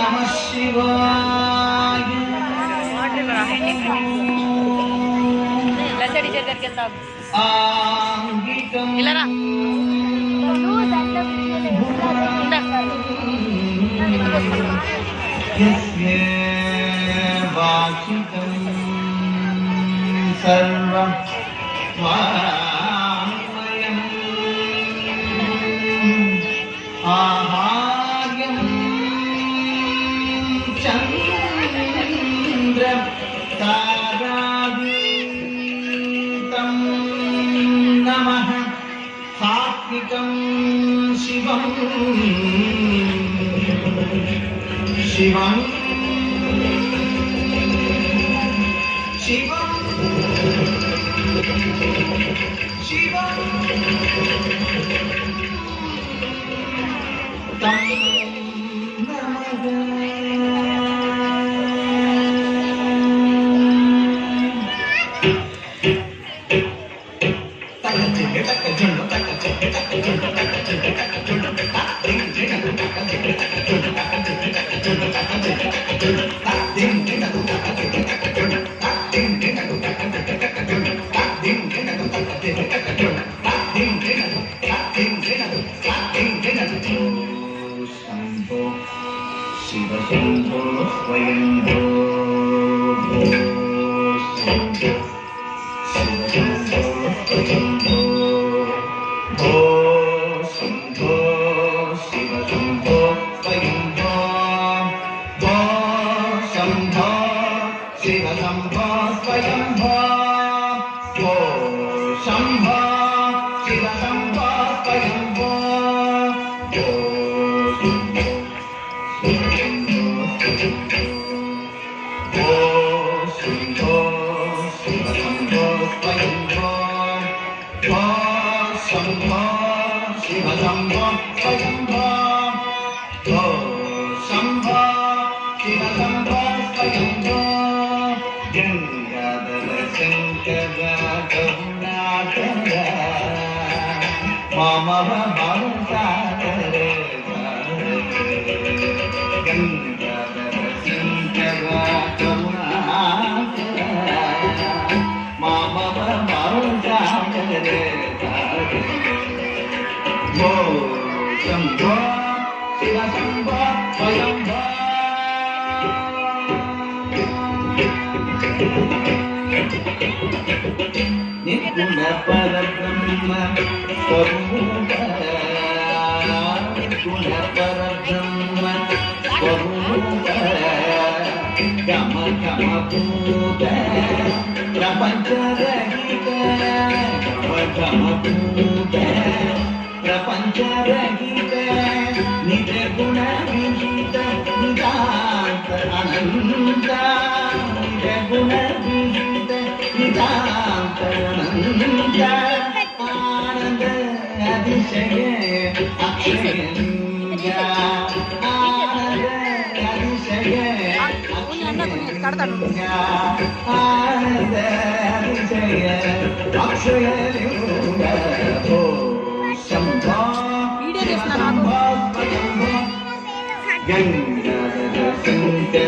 नमः शिवाय आंगिकं यस्य वाचिकं सर्वं स्वामयम् आहार्यं चन्द्र तारादीतं नमः सात्विकं शिवं शिवं शिवं शिवं तं नमः शिव शंभो स्वयंभो शंभो शिव शंभो स्वयंभो भो शंभो शिव शंभो स्वयंभो भो शंभो शिव शंभो स्वयंभो भो शंभो शिव शंभो स्वयंभो भो शंभो शिव शंभो स्वयंभो भो शंभो शिव शंभो स्वयंभो गंगाधर शंकर करुणाकर मम भवसागर गंगाधर शंकर करुणाकर मम भवसागर भो शंभो शिव शंभो स्वयंभो निर्गुण परब्रह्म स्वरूप निर्गुण परब्रह्म स्वरूप गम गम भूत प्रपंच रहित गम भूत प्रपंच रहित निज गुण विहित निदांत अनंत निज गुण विहित निदांत अनंत आनंद अतिशय अक्षय आनंद अतिशय आनंद अतिशय अक्षय हो शंभो शंभो गंगाधर शंकर